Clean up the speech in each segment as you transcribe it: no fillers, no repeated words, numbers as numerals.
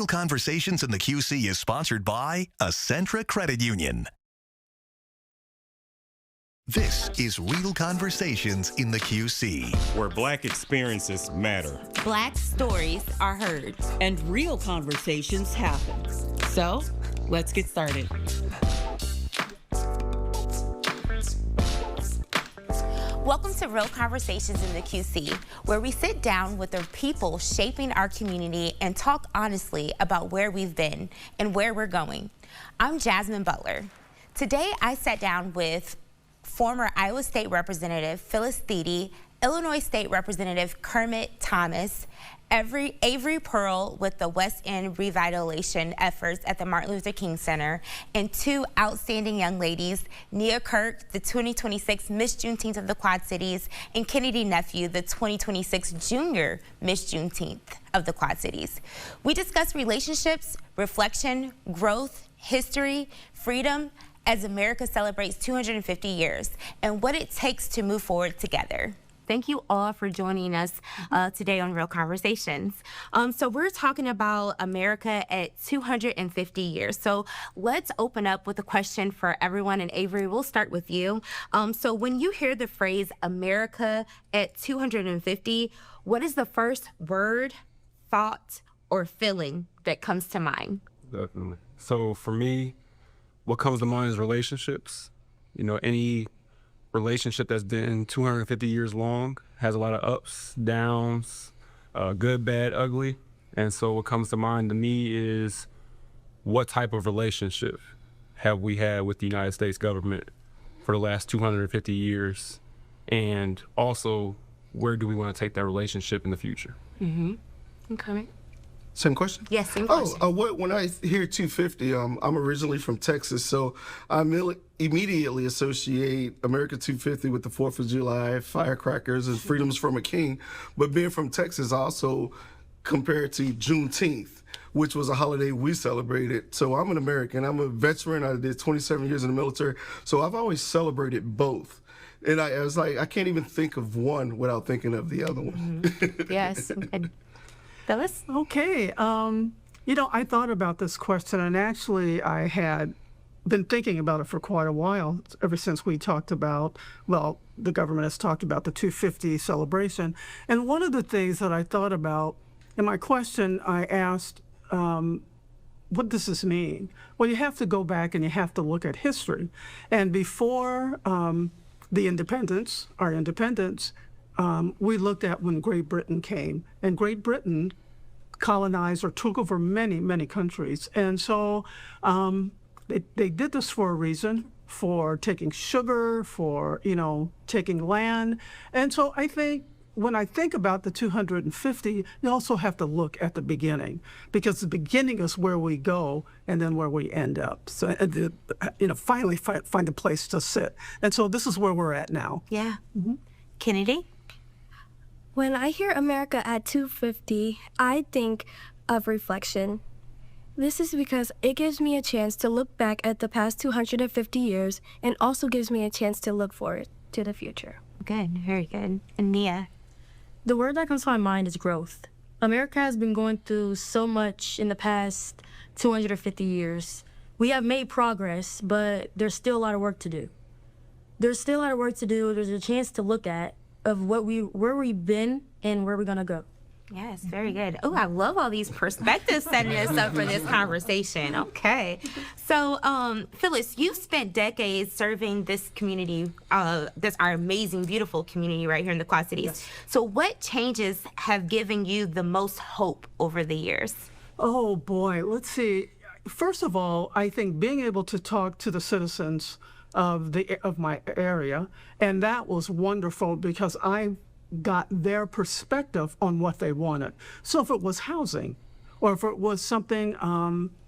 Conversations in the QC is sponsored by Accentra Credit Union. This is Real Conversations in the QC, where Black experiences matter. Black stories are heard. And real conversations happen. So, let's get started. Welcome to Real Conversations in the QC, where we sit down with the people shaping our community and talk honestly about where we've been and where we're going. I'm Jasmine Butler. Today, I sat down with former Iowa State Representative Phyllis Thiede, Illinois State Representative Kermit Thomas, Avery Pearl with the West End revitalization efforts at the Martin Luther King Center, and two outstanding young ladies, Nia Kirk, the 2026 Miss Juneteenth of the Quad Cities, and Kennedy Nephew, the 2026 Junior Miss Juneteenth of the Quad Cities. We discuss relationships, reflection, growth, history, freedom, as America celebrates 250 years, and what it takes to move forward together. Thank you all for joining us today on Real Conversations. So we're talking about America at 250 years. So let's open up with a question for everyone. And Avery, we'll start with you. So when you hear the phrase America at 250, what is the first word, thought, or feeling that comes to mind? Definitely. So for me, what comes to mind is relationships. You know, any relationship that's been 250 years long has a lot of ups, downs, good, bad, ugly. And so what comes to mind to me is what type of relationship have we had with the United States government for the last 250 years? And also, where do we want to take that relationship in the future? Mm-hmm. Okay. Same question? Yes, same question. When I hear 250, I'm originally from Texas, so I immediately associate America 250 with the 4th of July, firecrackers, and freedoms from a king. But being from Texas, I also compare it to Juneteenth, which was a holiday we celebrated. So I'm an American. I'm a veteran. I did 27 years in the military. So I've always celebrated both. And I was like, I can't even think of one without thinking of the other one. Mm-hmm. Yes. Phyllis? Okay. I thought about this question, and actually I had been thinking about it for quite a while, ever since we talked about, the government has talked about the 250 celebration. And one of the things that I thought about, in my question, I asked, what does this mean? Well, you have to go back and you have to look at history. And before the independence, our independence, we looked at when Great Britain came, and Great Britain colonized or took over many, many countries. And so they did this for a reason, for taking sugar, for, taking land. And so I think when I think about the 250, you also have to look at the beginning, because the beginning is where we go and then where we end up. So, finally find a place to sit. And so this is where we're at now. Yeah. Mm-hmm. Kennedy? When I hear America at 250, I think of reflection. This is because it gives me a chance to look back at the past 250 years and also gives me a chance to look forward to the future. Good, very good. And Nia? The word that comes to my mind is growth. America has been going through so much in the past 250 years. We have made progress, but there's still a lot of work to do. There's a chance to look at of where we've been and where we're gonna go. Yes, very good. Oh, I love all these perspectives setting us up for this conversation. Okay. So, Phyllis, you've spent decades serving this community, this our amazing, beautiful community right here in the Quad Cities. Yes. So what changes have given you the most hope over the years? Oh boy, let's see. First of all, I think being able to talk to the citizens of my area, and that was wonderful because I got their perspective on what they wanted. So if it was housing, or if it was something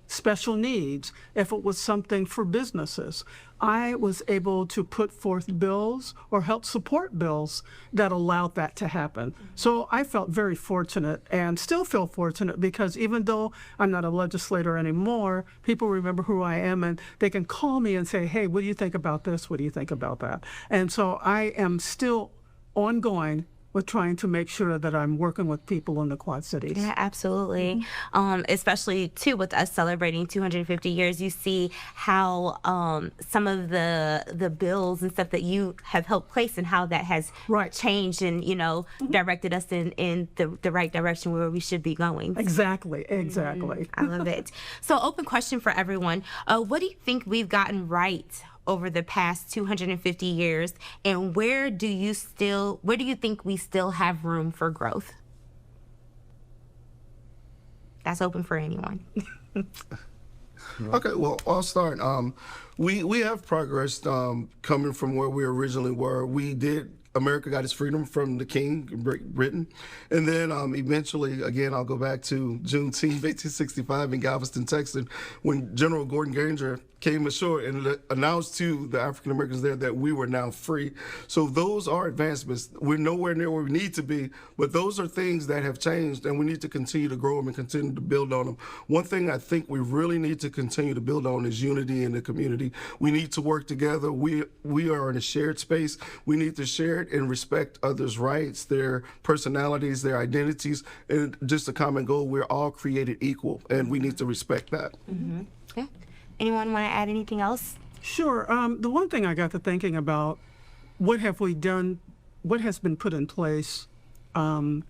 special needs, if it was something for businesses, I was able to put forth bills or help support bills that allowed that to happen. So I felt very fortunate and still feel fortunate because even though I'm not a legislator anymore, people remember who I am and they can call me and say, hey, what do you think about this? What do you think about that? And so I am still ongoing with trying to make sure that I'm working with people in the Quad Cities. Yeah, absolutely. Especially too with us celebrating 250 years, you see how some of the bills and stuff that you have helped place and how that has changed and directed us in the right direction where we should be going. Exactly. I love it. So, open question for everyone: what do you think we've gotten right over the past 250 years, and where do you think we still have room for growth? That's open for anyone. Okay, well, I'll start. We have progressed coming from where we originally were. America got its freedom from the King, Britain. And then eventually, again, I'll go back to Juneteenth, 1865 in Galveston, Texas, when General Gordon Granger came ashore and announced to the African Americans there that we were now free. So those are advancements. We're nowhere near where we need to be, but those are things that have changed, and we need to continue to grow them and continue to build on them. One thing I think we really need to continue to build on is unity in the community. We need to work together. We are in a shared space. We need to share it and respect others' rights, their personalities, their identities, and just a common goal. We're all created equal, and we need to respect that. Mm-hmm. Yeah. Anyone want to add anything else? Sure. The one thing I got to thinking about, what have we done, what has been put in place, and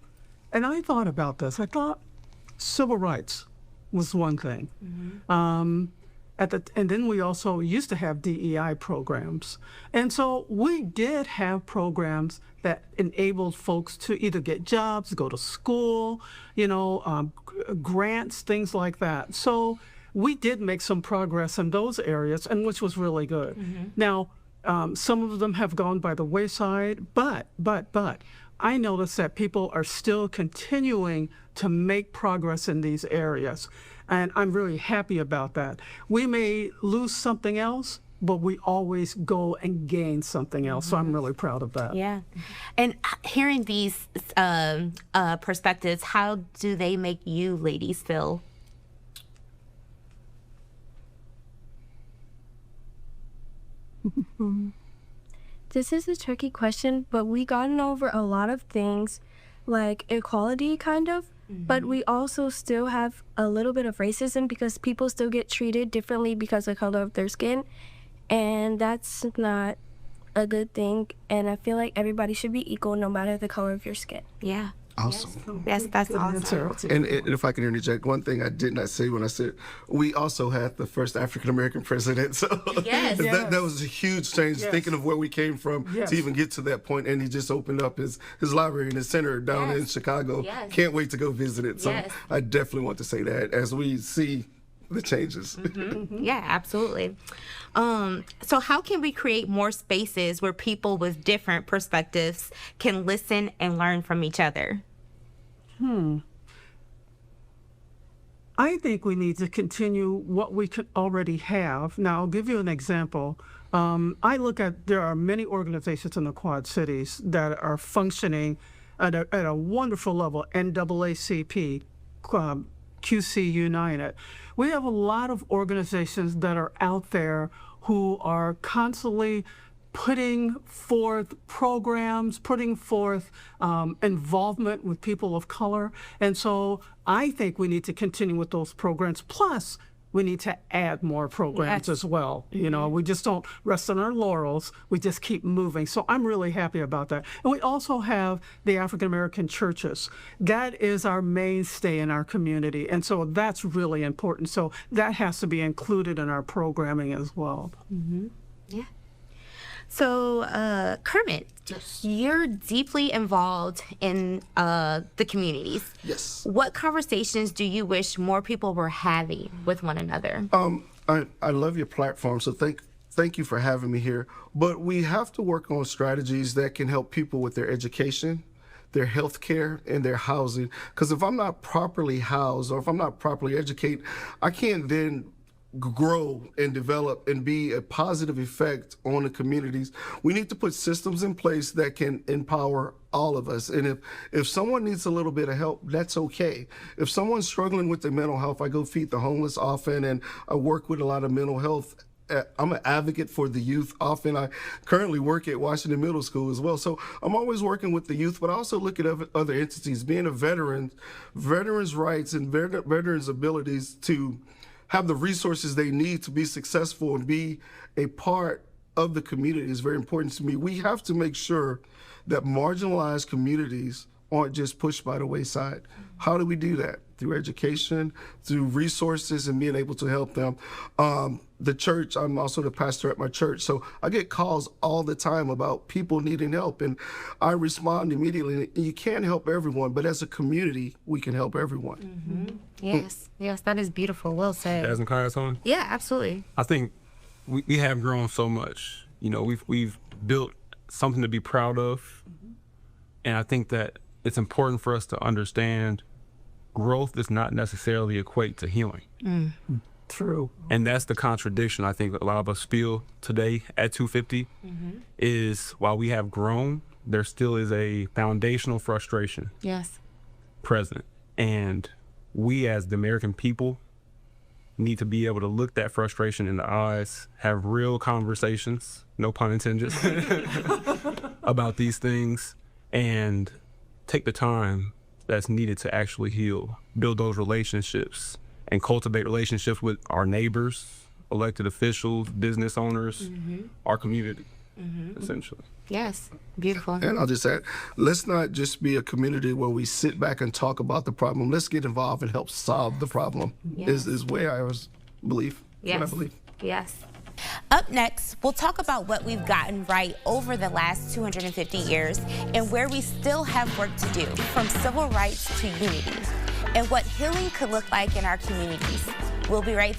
I thought about this. I thought civil rights was one thing. Mm-hmm. And then we also used to have DEI programs. And so we did have programs that enabled folks to either get jobs, go to school, grants, things like that. So we did make some progress in those areas, and which was really good. Mm-hmm. Now, some of them have gone by the wayside, but I noticed that people are still continuing to make progress in these areas, and I'm really happy about that. We may lose something else, but we always go and gain something else. So I'm really proud of that. Yeah. And hearing these perspectives, how do they make you ladies feel? This is a tricky question, but we gotten over a lot of things, like equality, kind of. Mm-hmm. But we also still have a little bit of racism because people still get treated differently because of the color of their skin. And that's not a good thing. And I feel like everybody should be equal no matter the color of your skin. Yeah. Awesome. Yes, that's awesome. And if I can interject, one thing I did not say when I said we also had the first African-American president. So that was a huge change, thinking of where we came from to even get to that point. And he just opened up his library in the center down in Chicago. Yes. Can't wait to go visit it. So I definitely want to say that as we see the changes. Mm-hmm. Yeah, absolutely. So how can we create more spaces where people with different perspectives can listen and learn from each other? I think we need to continue what we could already have. Now, I'll give you an example. There are many organizations in the Quad Cities that are functioning at a wonderful level, NAACP, QC United. We have a lot of organizations that are out there who are constantly putting forth programs, putting forth involvement with people of color. And so I think we need to continue with those programs. Plus, we need to add more programs as well. We just don't rest on our laurels. We just keep moving. So I'm really happy about that. And we also have the African American churches. That is our mainstay in our community. And so that's really important. So that has to be included in our programming as well. Mm-hmm. Yeah. So, Kermit, you're deeply involved in the communities. Yes. What conversations do you wish more people were having with one another? I love your platform, so thank you for having me here. But we have to work on strategies that can help people with their education, their health care, and their housing. Because if I'm not properly housed or if I'm not properly educated, I can't then grow and develop and be a positive effect on the communities. We need to put systems in place that can empower all of us. And if someone needs a little bit of help, that's okay. If someone's struggling with their mental health, I go feed the homeless often, and I work with a lot of mental health I'm an advocate for the youth. Often I currently work at Washington Middle School as well. So I'm always working with the youth, but I also look at other entities. Being a veteran, veterans' rights and veterans' abilities to have the resources they need to be successful and be a part of the community is very important to me. We have to make sure that marginalized communities aren't just pushed by the wayside. How do we do that? Through education, through resources, and being able to help them. The church, I'm also the pastor at my church, so I get calls all the time about people needing help, and I respond immediately. You can't help everyone, but as a community, we can help everyone. Yes, that is beautiful. Well said. Jasmine, can I add something? Yeah, absolutely. I think we have grown so much. You know, we've built something to be proud of, and I think that it's important for us to understand growth does not necessarily equate to healing. True. And that's the contradiction I think a lot of us feel today at 250 is while we have grown, there still is a foundational frustration present. And we as the American people need to be able to look that frustration in the eyes, have real conversations, no pun intended, about these things, and take the time that's needed to actually heal, build those relationships, and cultivate relationships with our neighbors, elected officials, business owners, our community, essentially. Yes, beautiful. And I'll just add, let's not just be a community where we sit back and talk about the problem. Let's get involved and help solve the problem, is where I believe. What I believe. Yes. Up next, we'll talk about what we've gotten right over the last 250 years and where we still have work to do, from civil rights to unity, and what healing could look like in our communities. We'll be right back.